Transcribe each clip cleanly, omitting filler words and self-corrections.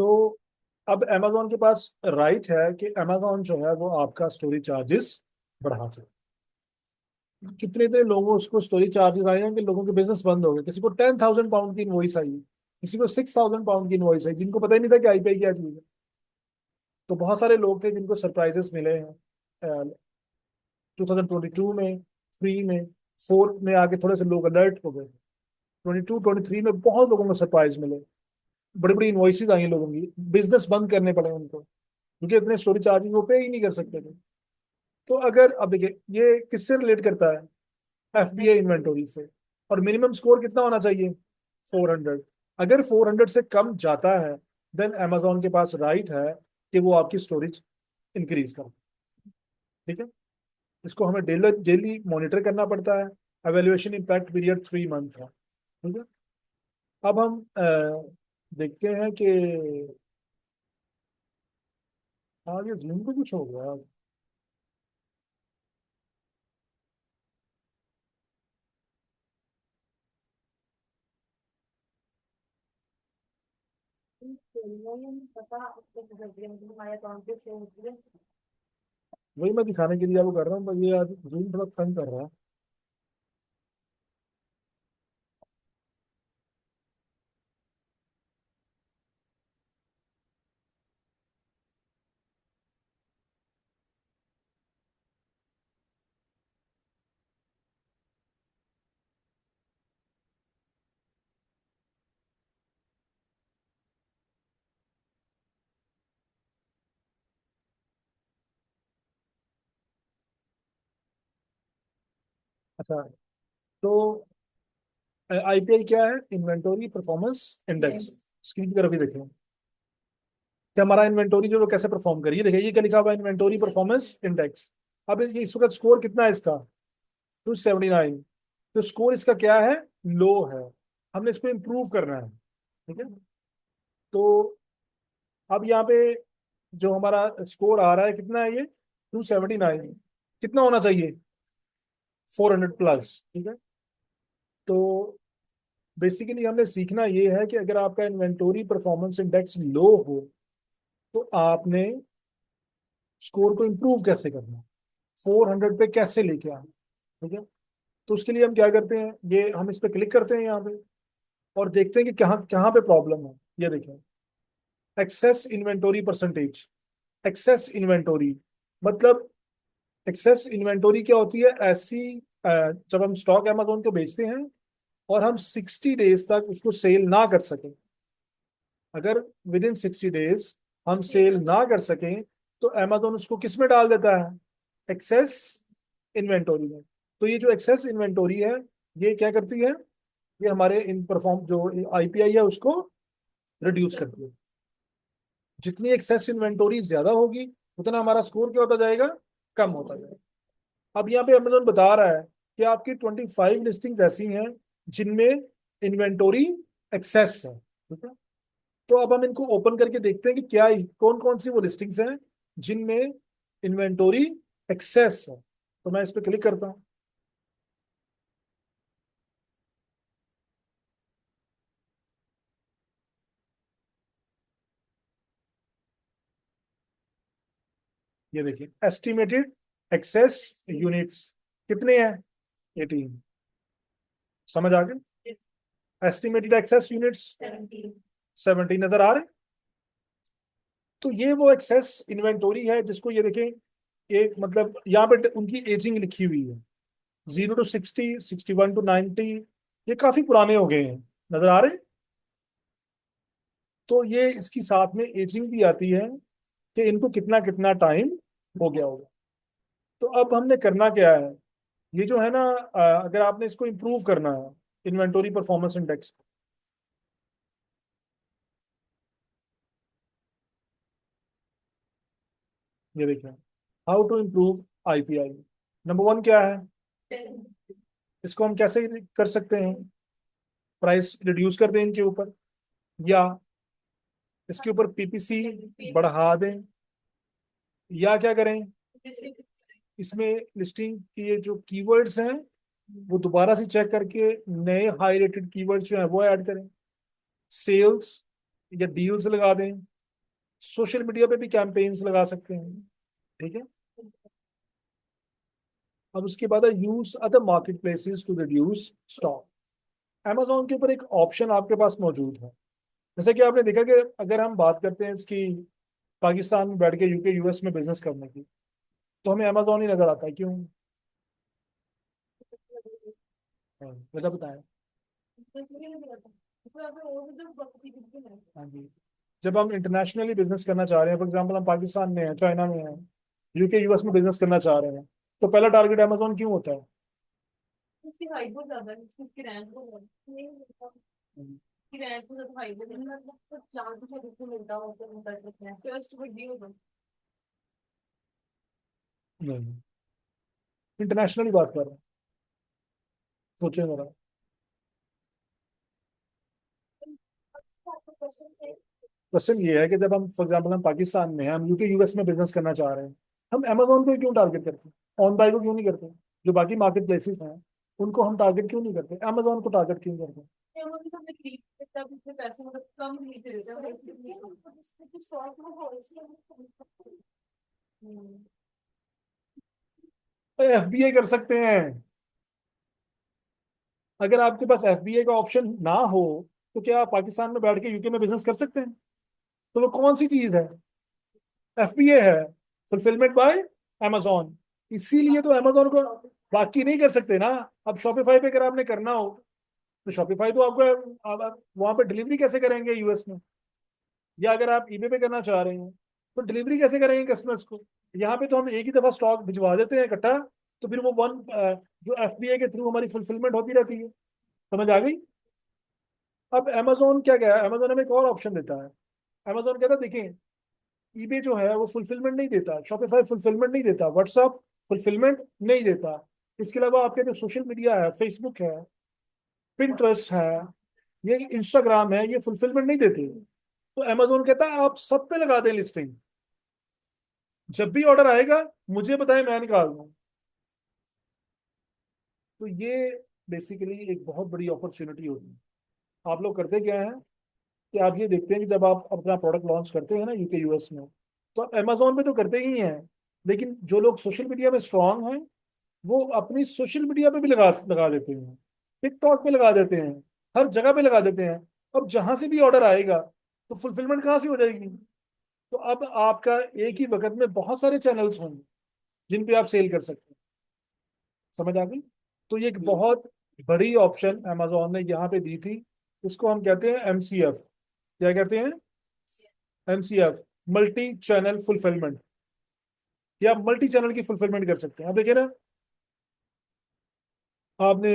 तो अब अमेजोन के पास राइट है कि अमेजोन जो है वो आपका स्टोरेज चार्जेस बढ़ा सकता है। कितने इतने लोगों उसको स्टोरेज चार्जेस आए हैं कि लोगों के बिजनेस बंद हो गए। किसी को 10,000 पाउंड की इनवॉइस आई, किसी को 6,000 पाउंड की इनवॉइस आई, जिनको पता ही नहीं था कि आईपीआई क्या चीज है। तो बहुत सारे लोग थे जिनको सरप्राइजेस मिले हैं 2022 में, 3 में, 4 में आके थोड़े से लोग अलर्ट हो गए। 22-23 में बहुत लोगों को सरप्राइज मिले, बड़ी बड़ी इन्वॉइसेज आई लोगों की, बिजनेस बंद करने पड़े उनको क्योंकि इतने स्टोरेज चार्जेस वो पे ही नहीं कर सकते थे। तो अगर अब देखिए ये किससे रिलेट करता है, एफबीआई इन्वेंटोरी से। और मिनिमम स्कोर कितना होना चाहिए, 400। अगर 400 से कम जाता है देन अमेजोन के पास राइट है कि वो आपकी स्टोरेज इंक्रीज करे। ठीक है, इसको हमें डेली डेली मॉनिटर करना पड़ता है। एवेल्युएशन इम्पैक्ट पीरियड 3 मंथ है। ठीक है, अब हम देखते हैं कि आगे जूम को कुछ हो गया। वही मैं दिखाने के लिए आपको कर रहा हूँ, पर ये आज जूम थोड़ा तंग कर रहा है। अच्छा, तो आईपीआई क्या है, इन्वेंटरी परफॉर्मेंस इंडेक्स। स्क्रीन की तरफ ही देखें कि हमारा इन्वेंटरी जो वो कैसे परफॉर्म करिए। देखिए ये क्या लिखा हुआ है, इन्वेंटरी परफॉर्मेंस इंडेक्स। अब इस वक्त स्कोर कितना है इसका, 279। तो स्कोर इसका क्या है, लो है। हमने इसको इम्प्रूव करना है। ठीक है, तो अब यहाँ पे जो हमारा स्कोर आ रहा है कितना है, ये 279। कितना होना चाहिए, 400 प्लस। ठीक है, तो बेसिकली हमने सीखना ये है कि अगर आपका इन्वेंटरी परफॉर्मेंस इंडेक्स लो हो तो आपने स्कोर को इम्प्रूव कैसे करना है, 400 पे कैसे लेके आना। ठीक है, तो उसके लिए हम क्या करते हैं, ये हम इस पे क्लिक करते हैं यहाँ पे और देखते हैं कि कहाँ कहाँ पे प्रॉब्लम है। ये देखें, excess inventory percentage. Excess inventory मतलब, एक्सेस इन्वेंटरी क्या होती है, ऐसी जब हम स्टॉक अमेजोन को बेचते हैं और हम 60 डेज तक उसको सेल ना कर सकें। अगर विद इन 60 डेज हम सेल ना कर सकें तो अमेजोन उसको किस में डाल देता है, एक्सेस इन्वेंटरी में। तो ये जो एक्सेस इन्वेंटरी है ये क्या करती है, ये हमारे इन परफॉर्म जो आईपीआई है उसको रिड्यूस करती है। जितनी एक्सेस इन्वेंटोरी ज्यादा होगी उतना हमारा स्कोर क्या होता जाएगा, कम होता जाएगा। अब यहाँ पे अमेजोन बता रहा है कि आपकी 25 लिस्टिंग्स ऐसी हैं जिनमें इन्वेंटोरी एक्सेस है। ठीक है, तो अब हम इनको ओपन करके देखते हैं कि क्या कौन कौन सी वो लिस्टिंग्स हैं जिनमें इन्वेंटोरी एक्सेस है। तो मैं इस पर क्लिक करता हूँ। ये देखिए एस्टिमेटेड एक्सेस यूनिट्स कितने हैं, 18। समझ आ गए, एस्टिमेटेड एक्सेस यूनिट्स 17 नजर आ रहे हैं। तो ये वो एक्सेस इन्वेंटोरी है जिसको ये देखें, एक मतलब यहाँ पे उनकी एजिंग लिखी हुई है, 0 to 60, 61 to 90। ये काफी पुराने हो गए हैं, नजर आ रहे हैं। तो ये इसकी साथ में एजिंग भी आती है कि इनको कितना कितना टाइम हो गया होगा। तो अब हमने करना क्या है, ये जो है ना, अगर आपने इसको इम्प्रूव करना है इन्वेंटरी परफॉर्मेंस इंडेक्स, ये देखिए, how to improve IPI. Number 1 क्या है, इसको हम कैसे कर सकते हैं, प्राइस रिड्यूस कर दें इनके ऊपर, या इसके ऊपर पीपीसी बढ़ा दें, या क्या करें, इसमें लिस्टिंग की ये जो कीवर्ड्स हैं वो दोबारा से चेक करके नए हाई रेटेड कीवर्ड्स जो है वो ऐड करें, सेल्स या डील्स लगा दें, सोशल मीडिया पे भी कैंपेन्स लगा सकते हैं। ठीक है। अब उसके बाद use other market places to reduce stock. Amazon के ऊपर एक ऑप्शन आपके पास मौजूद है। जैसे कि आपने देखा कि अगर हम बात करते हैं इसकी पाकिस्तान में बैठ के यूके यूएस में बिजनेस करने की, तो हमें अमेजोन ही नजर आता है। क्यों? हाँ, वजह बताएं। हाँ जी। जब हम इंटरनेशनली बिजनेस करना चाह रहे हैं, फॉर एग्जांपल हम पाकिस्तान में हैं, चाइना में हैं, यूके यूएस में बिजनेस करना चाह रहे हैं, तो पहला टारगेट अमेजोन क्यों होता है? उसकी हाइट बहुत ज्यादा है, उसकी रैंक बहुत ज्यादा है। हम्म। उसकी रैंक बहुत ज्यादा हाई है, मतलब तो चांस है उसको मिलता हो तो कर सकते हैं, फर्स्ट बड़ी होगा। नहीं, इंटरनेशनली बात कर रहे हैं। सोचे जरा। क्वेश्चन ये है कि जब हम फॉर एग्जाम्पल हम पाकिस्तान में हैं, हम यूके यूएस में बिजनेस करना चाह रहे हैं, हम अमेजोन को क्यों टारगेट करते हैं? ऑन बाय को क्यों नहीं करते? जो बाकी मार्केट प्लेसेस हैं उनको हम टारगेट क्यों नहीं करते? अमेजोन को टारगेट क्यों करते हैं? ये वो भी तो हमें खरीद सकता है, उसमें पैसे मतलब कम खरीद देता है। एफबीए कर सकते हैं। अगर आपके पास एफबीए का ऑप्शन ना हो, तो क्या आप पाकिस्तान में बैठ के यूके में बिजनेस कर सकते हैं? तो वो कौन सी चीज है? एफबीए है, फुलफिलमेंट बाय अमेजोन। इसीलिए तो अमेजोन को बाकी नहीं कर सकते ना। अब शॉपिफाई पे अगर आपने करना हो, तो शॉपिफाई तो आपको वहां पे डिलीवरी कैसे करेंगे यूएस में? या अगर आप ईबे पे करना चाह रहे हैं, तो डिलीवरी कैसे करेंगे कस्टमर्स को? यहाँ पे तो हम एक ही दफा स्टॉक भिजवा देते हैं इकट्ठा, तो फिर वो जो एफबीए के थ्रू हमारी फुलफिलमेंट होती रहती है। समझ आ गई? अब अमेजोन क्या गया, अमेजोन हमें एक और ऑप्शन देता है। अमेजोन कहता है देखें, ईबे जो है वो फुलफिलमेंट नहीं देता, शॉपिफाई फुलफिलमेंट नहीं देता, व्हाट्सएप फुलफिलमेंट नहीं देता। इसके अलावा आपके जो सोशल मीडिया है, फेसबुक है, पिंटरेस्ट है, ये इंस्टाग्राम है, ये फुलफिलमेंट नहीं देते। तो अमेजोन कहता है आप सब पे लगा दें लिस्टिंग, जब भी ऑर्डर आएगा मुझे बताएं, मैं निकाल दूं। तो ये बेसिकली एक बहुत बड़ी अपॉर्चुनिटी होती है। आप लोग करते क्या है कि आप ये देखते हैं कि जब आप अपना प्रोडक्ट लॉन्च करते हैं ना यूके यूएस में, तो आप अमेजोन पे तो करते ही हैं, लेकिन जो लोग सोशल मीडिया में स्ट्रांग हैं, वो अपनी सोशल मीडिया पे भी लगा लगा देते हैं, टिकटॉक पे लगा देते हैं, हर जगह पे लगा देते हैं। अब जहां से भी ऑर्डर आएगा, तो फुलफिलमेंट कहाँ से हो जाएगी? तो अब आपका एक ही वक्त में बहुत सारे चैनल्स होंगे जिन पे आप सेल कर सकते हैं। समझ आ गई? तो ये एक बहुत बड़ी ऑप्शन अमेजोन ने यहाँ पे दी थी। इसको हम कहते हैं एमसीएफ। क्या कहते हैं? MCF, multi channel fulfilment. या मल्टी चैनल की फुलफिलमेंट कर सकते हैं। अब देखिए ना, आपने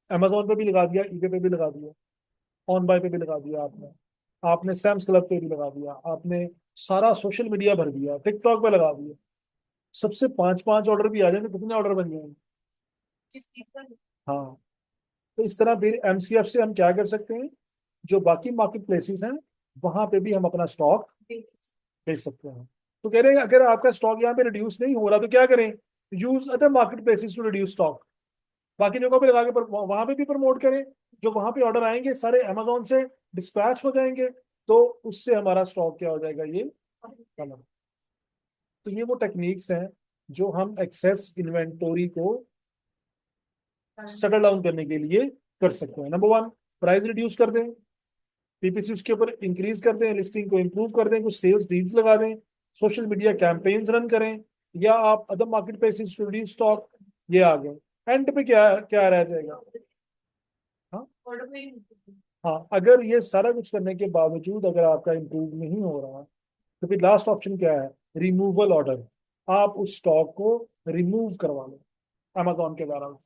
अमेजोन पे भी लगा दिया, ईबे पे भी लगा दिया, ऑन बाय पे भी लगा दिया, आपने आपने सैम्स क्लब पे भी लगा दिया, आपने सारा सोशल मीडिया भर दिया, टिकटॉक पे लगा दिया। सबसे पांच पांच ऑर्डर भी आ जाए तो कितने ऑर्डर बन जाएंगे? जिस चीज का हाँ। तो इस तरह फिर एमसीएफ से हम क्या कर सकते हैं, जो बाकी मार्केट प्लेसेस हैं वहां पे भी हम अपना स्टॉक बेच सकते हैं। तो कह रहे हैं अगर आपका स्टॉक यहाँ पे रिड्यूस नहीं हो रहा तो क्या करें? Use other market places to reduce stock. बाकी जगहों पे लगा के वहां पे भी प्रमोट करें। जो वहां पे ऑर्डर आएंगे सारे अमेजोन से डिस्पैच हो जाएंगे, तो उससे हमारा स्टॉक क्या हो जाएगा? ये कम। तो ये वो टेक्निक्स हैं जो हम एक्सेस इन्वेंटोरी को सेटल डाउन करने के लिए कर सकते हैं। नंबर वन, प्राइस रिड्यूस कर दें, पीपीसी उसके ऊपर इंक्रीज कर दें, लिस्टिंग को इंप्रूव कर दें, कुछ सेल्स डील्स लगा दें, सोशल मीडिया कैंपेन्स रन करें, या आप other market places to reduce stock. ये आ गए। एंड पे क्या क्या रह जाएगा? हाँ। ऑर्डर में हाँ, अगर ये सारा कुछ करने के बावजूद अगर आपका इंप्रूव नहीं हो रहा, तो फिर लास्ट ऑप्शन क्या है? Removal order. आप उस स्टॉक को रिमूव करवा लो अमेजोन के द्वारा।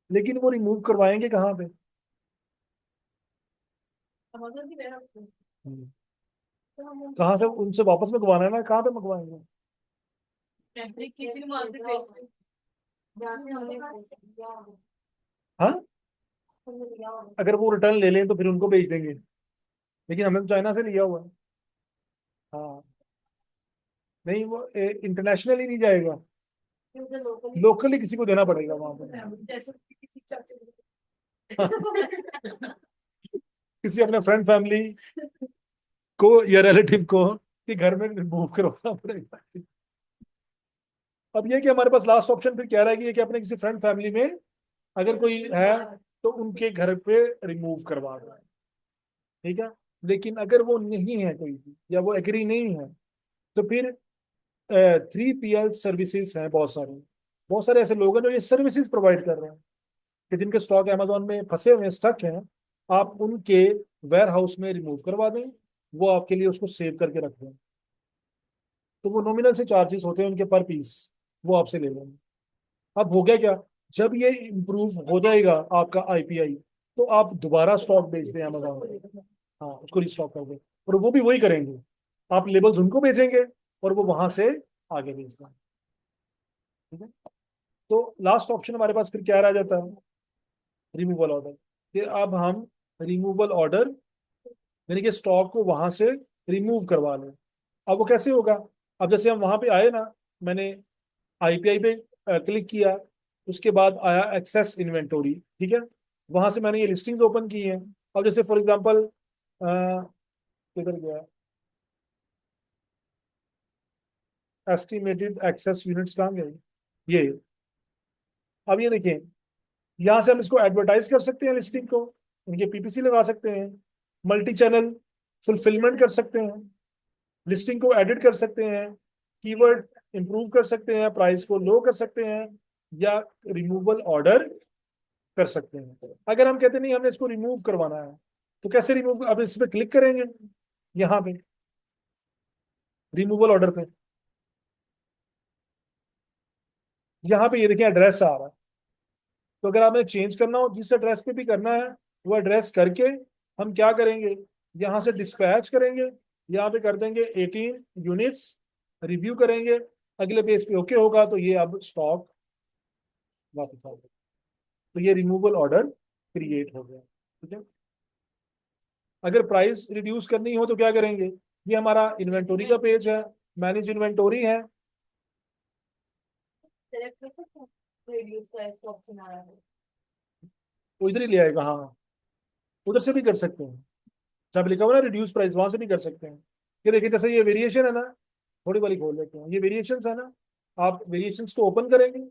लेकिन वो रिमूव करवाएंगे कहाँ पे? अमेज़न की वेयरहाउस हम्म, तो हम कहाँ से उनसे वापस मंगवाना है ना, कहाँ पे मंगवाएंगे? टेम्पलेट किसी भी मार्केट प्लेस पे जहाँ से हमने हाँ, अगर वो रिटर्न ले लें तो फिर उनको भेज देंगे, लेकिन हमने तो चाइना से लिया हुआ है। हाँ। नहीं, वो इंटरनेशनल नहीं जाएगा, लोकली लोकली किसी को देना पड़ेगा वहां पर। जैसे किसी चाचा किसी अपने फ्रेंड फैमिली को या रिलेटिव को कि घर में रिमूव करवाना पड़ेगा। अब ये कि हमारे पास लास्ट ऑप्शन फिर क्या रहेगी कि अपने किसी फ्रेंड फैमिली में अगर कोई है तो उनके घर पे रिमूव करवा दो। ठीक है। लेकिन अगर वो नहीं है कोई भी या वो एग्री नहीं है तो फिर 3PL सर्विसेज हैं बहुत सारे ऐसे लोग हैं जो ये सर्विसेज प्रोवाइड कर रहे हैं कि जिनके स्टॉक अमेजोन में फंसे हुए स्टक हैं। आप उनके वेयर हाउस में रिमूव करवा दें, वो आपके लिए उसको सेव करके रख दें। तो वो नॉमिनल से चार्जेस होते हैं उनके पर पीस, वो आपसे ले लेंगे। अब हो गया क्या, जब ये इम्प्रूव हो जाएगा आपका आईपीआई तो आप दोबारा स्टॉक बेच दें अमेजोन को। हाँ, उसको रिस्टॉक कर दें और वो भी वही करेंगे। आप लेबल्स उनको भेजेंगे और वो वहां से आगे भेज दें। ठीक है। तो लास्ट ऑप्शन हमारे पास फिर क्या रह जाता है, रिमूवल ऑर्डर। कि अब हम रिमूवल ऑर्डर यानी कि स्टॉक को वहां से रिमूव करवा लें। अब वो कैसे होगा, अब जैसे हम वहां पे आए ना, मैंने आईपीआई पे क्लिक किया, उसके बाद आया एक्सेस इन्वेंटोरी। ठीक है। वहां से मैंने ये लिस्टिंग्स ओपन की हैं। अब जैसे फॉर एग्जांपल किधर गया, एस्टिमेटेड एक्सेस यूनिट्स कहाँ गए, ये। अब ये देखिए, यहाँ से हम इसको एडवर्टाइज कर सकते हैं लिस्टिंग को, उनके पीपीसी लगा सकते हैं, मल्टी चैनल फुलफिलमेंट कर सकते हैं, लिस्टिंग को एडिट कर सकते हैं, कीवर्ड इंप्रूव कर सकते हैं, प्राइस को लो कर सकते हैं, या रिमूवल ऑर्डर कर सकते हैं। अगर हम कहते नहीं हमें इसको रिमूव करवाना है तो कैसे रिमूव, अब इस पे क्लिक करेंगे, यहाँ पे रिमूवल ऑर्डर पे, यहाँ पे ये देखिए एड्रेस आ रहा है। तो अगर आपने चेंज करना हो जिस एड्रेस पे भी करना है, वो एड्रेस करके हम क्या करेंगे, यहाँ से डिस्पैच करेंगे, यहाँ पे कर देंगे 18 यूनिट्स, रिव्यू करेंगे, अगले पेज पे ओके होगा तो ये अब स्टॉक वापस आ गया। तो ये रिमूवल ऑर्डर क्रिएट हो गया। ठीक है। अगर प्राइस रिड्यूस करनी हो तो क्या करेंगे, ये हमारा इन्वेंटोरी का पेज है, मैनेज इन्वेंटोरी है। सेलेक्ट कर सकते हैं, रिड्यूस का इसका ऑप्शन आ रहा है। वो इधर ही ले आएगा, हाँ। उधर से भी कर सकते हैं, जब लिखा हुआ ना रिड्यूस प्राइस वहां से भी कर सकते हैं। ये देखिए जैसे ये वेरिएशन है ना, थोड़ी बारी खोल लेते हैं, ये वेरिएशंस है ना, आप वेरिएशंस को ओपन करेंगे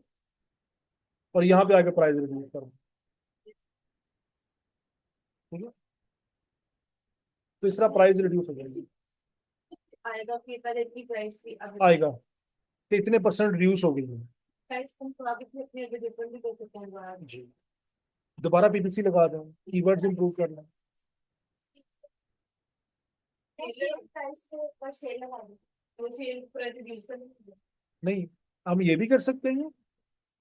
और यहाँ पे आके प्राइस रिड्यूस करेंगे। ठीक है। तो इस तरह प्राइस रिड्यूस हो जाएगी, आएगा कि पहले इतनी प्राइस थी अब आएगा कि इतने परसेंट रिड्यूस हो गई है। प्राइस कम तो आप इतने अपने डिफरेंट भी कर सकते हैं दोबारा। जी। दोबारा पीपीसी लगा दें, कीवर्ड्स इंप्रूव करना। प्राइस पर सेल लगा दो, वो सेल प्राइस रिड्यूस कर देंगे। नहीं, हम ये भी कर सकते हैं,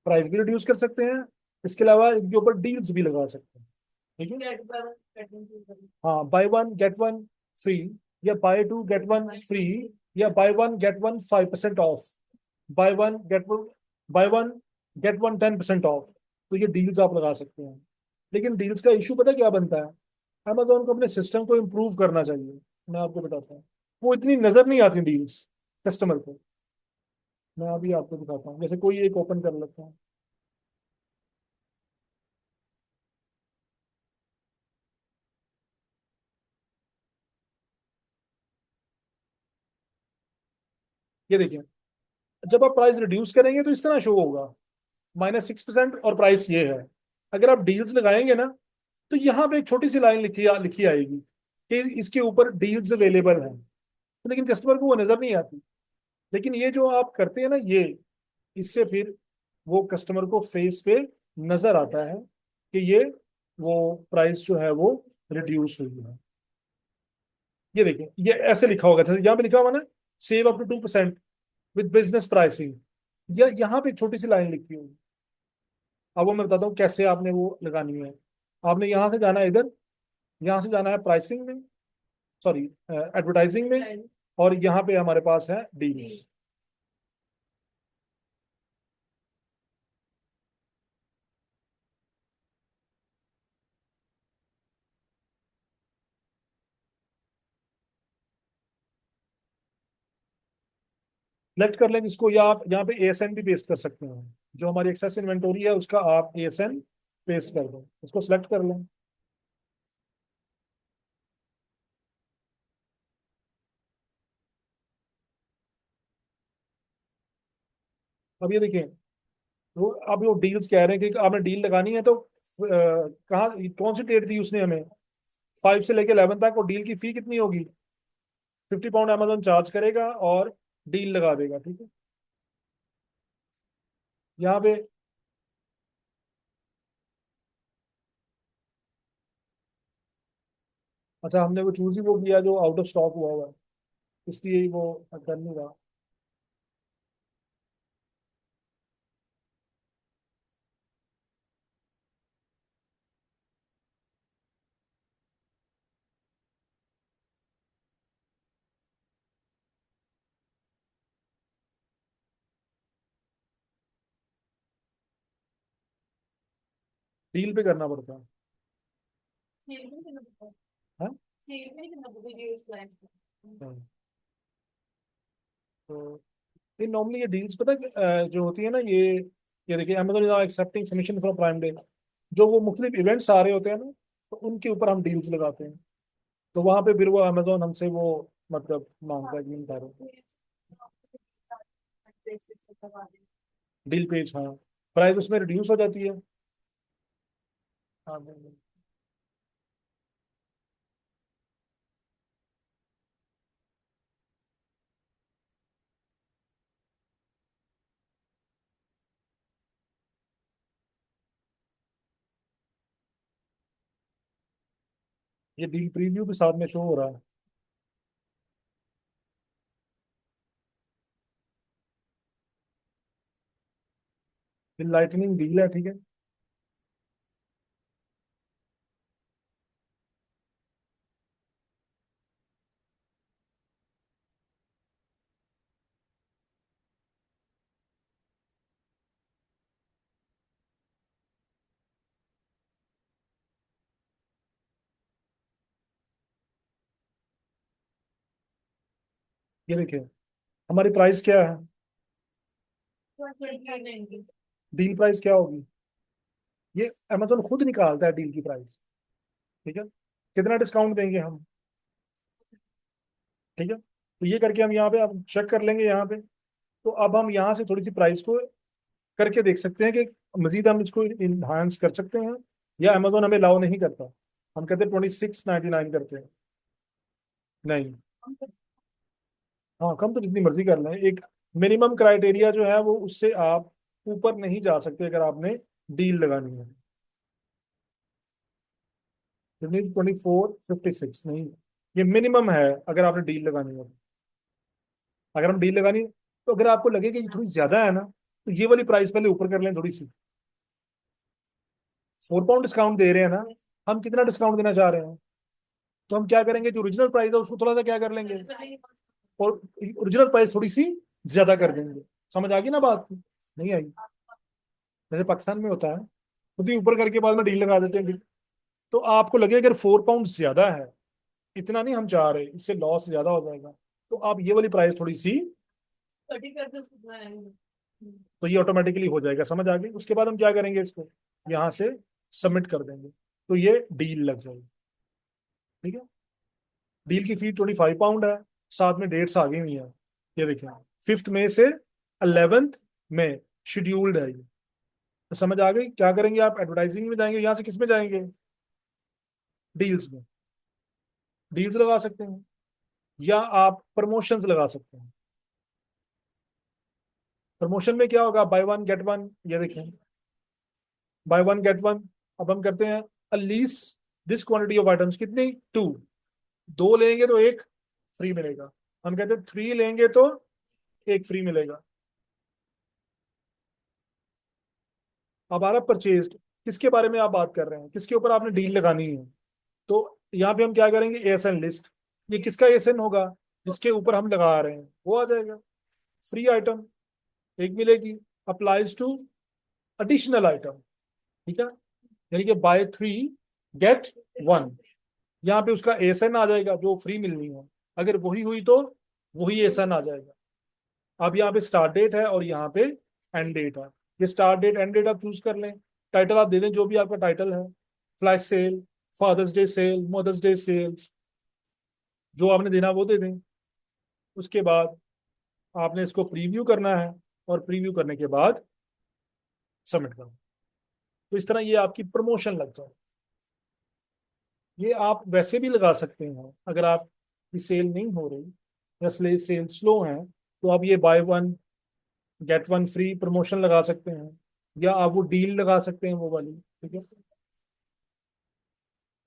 प्राइस भी रिड्यूस कर सकते हैं, इसके अलावा इनके ऊपर डील्स भी लगा सकते हैं। ठीक है। गेट पर गेट हाँ, buy one get one free, या buy two get one free, या buy one get one 5% off, buy one get one, buy one get one 10% off. तो ये डील्स आप लगा सकते हैं। लेकिन डील्स का इशू पता क्या बनता है, अमेजोन को अपने सिस्टम को इम्प्रूव करना चाहिए। मैं आपको बताता हूँ, वो इतनी नजर नहीं आती डील्स कस्टमर को। मैं अभी आपको दिखाता हूँ, जैसे कोई एक ओपन कर लेता हूँ। ये देखिए, जब आप प्राइस रिड्यूस करेंगे तो इस तरह शो होगा -6% और प्राइस ये है। अगर आप डील्स लगाएंगे ना तो यहाँ पे एक छोटी सी लाइन लिखी आएगी कि इसके ऊपर डील्स अवेलेबल हैं, तो लेकिन कस्टमर को वो नजर नहीं आती। लेकिन ये जो आप करते हैं ना, ये इससे फिर वो कस्टमर को फेस पे नजर आता है कि ये वो प्राइस जो है वो रिड्यूस हुई है। ये देखिए, ये ऐसे लिखा होगा, जैसे यहाँ पे लिखा हुआ ना, save up to 2% with business pricing, या यहाँ पे एक छोटी सी लाइन लिखी होगी। अब वो मैं बताता हूँ कैसे आपने वो लगानी है। आपने यहाँ से जाना है इधर, यहाँ से जाना है प्राइसिंग में, सॉरी एडवर्टाइजिंग में, और यहाँ पे हमारे पास है डील्स। सेलेक्ट कर लें जिसको, या आप यहाँ पे एएसएन भी पेस्ट कर सकते हैं। जो हमारी एक्सेस इन्वेंटोरी है उसका आप एएसएन पेस्ट कर दें, उसको सेलेक्ट कर लें। अब ये देखिए, वो अब वो डील्स कह रहे हैं कि आपने डील लगानी है तो कहाँ, कौन सी डेट दी उसने हमें, 5 से लेके 11 तक, और डील की फी कितनी होगी, £50 अमेजोन चार्ज करेगा और डील लगा देगा, ठीक है। यहाँ पे अच्छा, हमने वो चूज ही वो किया जो आउट ऑफ स्टॉक हुआ हुआ है, इसलिए ही वो कर नहीं रहा। डील पे करना पड़ता है। सेल में कितना पड़ता है? हाँ। सेल में कितना वीडियो इस क्लाइंट का? हाँ। तो ये नॉर्मली ये डील्स पता है जो होती है ना, ये देखिए, Amazon is accepting submission for prime day, जो वो मुख्तलिफ इवेंट्स आ रहे होते हैं ना, तो उनके ऊपर हम डील्स लगाते हैं। तो वहां पे फिर वो अमेजोन हमसे वो मतलब मांगता है कि इन तारों डील पेज, हाँ, प्राइस उसमें रिड्यूस हो जाती है। हाँ, ये डील प्रीव्यू के साथ में शो हो रहा है। फिर लाइटनिंग डील है, ठीक है। ये देखिए, हमारी प्राइस क्या है, डील प्राइस क्या होगी, ये अमेजोन खुद निकालता है डील की प्राइस, ठीक है। कितना डिस्काउंट देंगे हम, ठीक है। तो ये करके हम यहाँ पे अब चेक कर लेंगे यहाँ पे। तो अब हम यहाँ से थोड़ी सी प्राइस को करके देख सकते हैं कि मजीद हम इसको इन्हांस कर सकते हैं, या अमेजोन हमें अलाउ नहीं करता। हम कहते हैं 26.99 करते हैं। नहीं, हाँ, कम तो जितनी मर्जी कर लें, एक मिनिमम क्राइटेरिया जो है वो, उससे आप ऊपर नहीं जा सकते अगर आपने डील लगानी है। 24.56 नहीं, ये मिनिमम है अगर आपने डील लगानी है। अगर हम डील लगानी, तो अगर आपको लगे कि ये थोड़ी ज्यादा है ना, तो ये वाली प्राइस पहले ऊपर कर लें थोड़ी सी। £4 डिस्काउंट दे रहे हैं ना, हम कितना डिस्काउंट देना चाह रहे हैं, तो हम क्या करेंगे, जो ओरिजिनल प्राइस है उसको थोड़ा सा क्या कर लेंगे, और ओरिजिनल प्राइस थोड़ी सी ज्यादा कर देंगे। समझ आ गई ना बात, नहीं आई, जैसे पाकिस्तान में होता है, खुद ही ऊपर करके बाद में डील लगा देते हैं। तो आपको लगे अगर £4 ज्यादा है, इतना नहीं हम चाह रहे, इससे लॉस ज्यादा हो जाएगा, तो आप ये वाली प्राइस थोड़ी सी, थर्टी कर दो उसको कितना रहेंगे? तो ये ऑटोमेटिकली हो जाएगा, समझ आ गई। उसके बाद हम क्या करेंगे, इसको यहाँ से सबमिट कर देंगे, तो ये डील लग जाएगी, ठीक है। डील की फी £25 है, साथ में डेट्स आ गई हुई हैं, ये देखिए, 5 मई से 11 मई शेड्यूल्ड है ये। तो समझ आ गई, क्या करेंगे आप, एडवर्टाइजिंग में जाएंगे, यहाँ से किस में जाएंगे, डील्स में, डील्स लगा सकते हैं, या आप प्रमोशंस लगा सकते हैं। प्रमोशन में क्या होगा, बाय वन गेट वन, ये देखें, बाय वन गेट वन। अब हम करते हैं lease this quantity of items, कितनी, 2, 2 लेंगे तो एक फ्री मिलेगा। हम कहते हैं 3 लेंगे तो एक फ्री मिलेगा। अब आ रहा परचेज, किसके बारे में आप बात कर रहे हैं, किसके ऊपर आपने डील लगानी है। तो यहाँ पे हम क्या करेंगे, एएसएन लिस्ट, ये किसका एएसएन होगा, जिसके ऊपर हम लगा रहे हैं वो आ जाएगा। फ्री आइटम एक मिलेगी, अप्लाइज टू एडिशनल आइटम, ठीक है, यानी कि बाय 3 गेट 1, यहाँ पे उसका एएसएन आ जाएगा जो फ्री मिलनी है। अगर वही हुई तो वही एएसएन आ जाएगा। अब यहाँ पे स्टार्ट डेट है और यहाँ पे एंड डेट है। ये स्टार्ट डेट एंड डेट आप चूज कर लें, टाइटल आप दे दें जो भी आपका टाइटल है, flash sale, father's day sale, mother's day sales, जो आपने देना वो दे दें। उसके बाद आपने इसको प्रीव्यू करना है, और प्रीव्यू करने के बाद सबमिट करो। तो इस तरह ये आपकी प्रमोशन लग जाए। ये आप वैसे भी लगा सकते हैं, अगर आपकी सेल नहीं हो रही या सेल स्लो है, तो आप ये bye one get one free promotion लगा सकते हैं, या आप वो डील लगा सकते हैं वो वाली। ठीक है,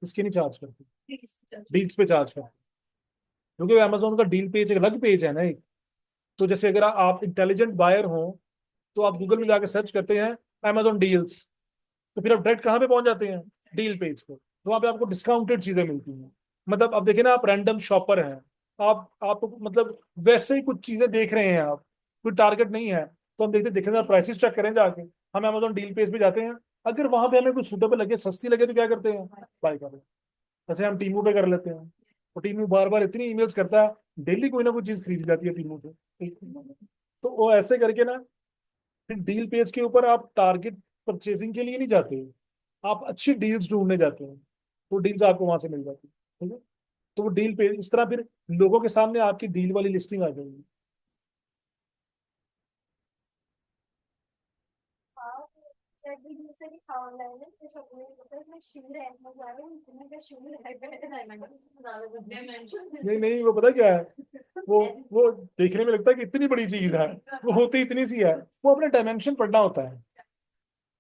इसकी नहीं चार्ज करते, डील्स पे चार्ज करते हैं। क्योंकि अमेजोन का डील पेज एक अलग पेज है ना एक। तो जैसे अगर आप इंटेलिजेंट बायर हो, तो आप गूगल में जाकर सर्च करते हैं अमेजोन डील्स, तो फिर आप डायरेक्ट कहाँ पे पहुंच जाते हैं, डील पेज पे। तो वहाँ पे आपको डिस्काउंटेड चीजें मिलती हैं। मतलब अब देखिए ना, आप रैंडम शॉपर हैं, आप मतलब वैसे ही कुछ चीजें देख रहे हैं आप, कोई टारगेट नहीं है, तो हम देखते देखें प्राइसेस चेक करें जाके, हम अमेजोन डील पेज पे जाते हैं। अगर वहां पे हमें कुछ सूटेबल लगे, सस्ती लगे, तो क्या करते हैं, बाय कर लेते हैं। जैसे हम टीमू पे कर लेते हैं, और टीमू बार बार इतनी ईमेल्स करता है, डेली कोई ना कोई चीज खरीदी जाती है टीमू पे। तो वो ऐसे करके ना, फिर डील पेज के ऊपर आप टारगेट परचेसिंग के लिए नहीं जाते, आप अच्छी डील्स ढूंढने जाते हैं, तो डील्स आपको वहां से मिल जाती है। ठीक है, तो वो डील पेज इस तरह फिर लोगों के सामने आपकी डील वाली लिस्टिंग आ जाएगी। हाँ, चैट से भी ऑनलाइन है, जैसे अपने मतलब मैं शू रैंक में जा रहा हूँ, इसमें का शू रैंक है डायमेंशन ज्यादा नहीं डायमेंशन। नहीं, वो पता क्या है, वो वो देखने में लगता है कि इतनी बड़ी चीज है, वो होती इतनी सी है। वो अपने डायमेंशन पढ़ना होता है,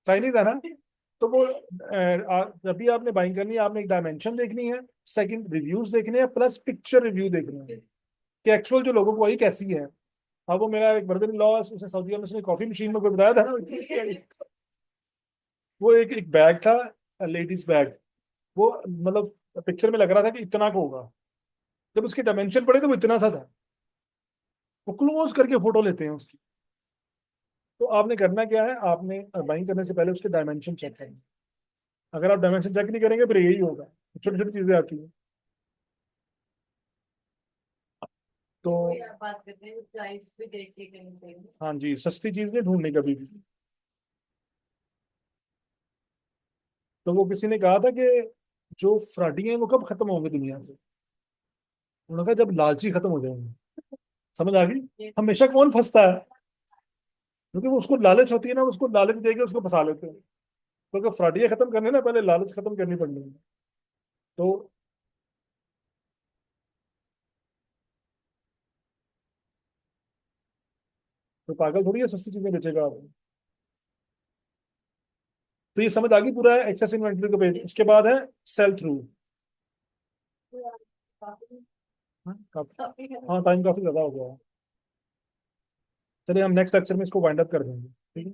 चाइनीज है ना। तो वो जब भी आपने बाइंग करनी है, आपने एक डायमेंशन देखनी है, सेकंड रिव्यूज देखने हैं, प्लस पिक्चर रिव्यू देखने हैं कि एक्चुअल जो लोगों को वही कैसी है। अब वो मेरा एक ब्रदर इन लॉ, उसने सऊदी में, उसने कॉफी मशीन में कोई बताया था ना, वो एक एक बैग था, लेडीज बैग। वो मतलब पिक्चर में लग रहा था कि इतना को होगा, जब उसके डायमेंशन पड़े तो वो इतना सा था। वो क्लोज करके फोटो लेते हैं उसकी। तो आपने करना क्या है, आपने बाइंग करने से पहले उसके डायमेंशन चेक करना। अगर आप डायमेंशन चेक नहीं करेंगे, फिर यही होगा, छोटी छोटी चीजें आती हैं। तो वही आप बात करते हैं, प्राइस भी देख के कहीं पे। हाँ जी, सस्ती चीज नहीं ढूंढनी कभी भी। तो वो किसी ने कहा था कि जो फ्रॉडी हैं वो कब खत्म होंगे दुनिया से। उन्होंने कहा जब लालची खत्म हो जाएंगे। समझ आ गई, हमेशा कौन फंसता है, क्योंकि वो उसको लालच होती है ना, उसको लालच देके उसको फंसा लेते हैं। तो अगर फ्रॉडिया खत्म करने ना, पहले लालच खत्म करनी पड़नी है। तो पागल थोड़ी है सस्ती चीजें बेचेगा आप। तो ये समझ आ गई पूरा एक्सेस इन्वेंटरी का पेज। उसके बाद है सेल थ्रू। काफी हाँ, काफी टाइम काफी ज्यादा हो गया है। चलिए हम नेक्स्ट लेक्चर में इसको वाइंड अप कर देंगे, ठीक है।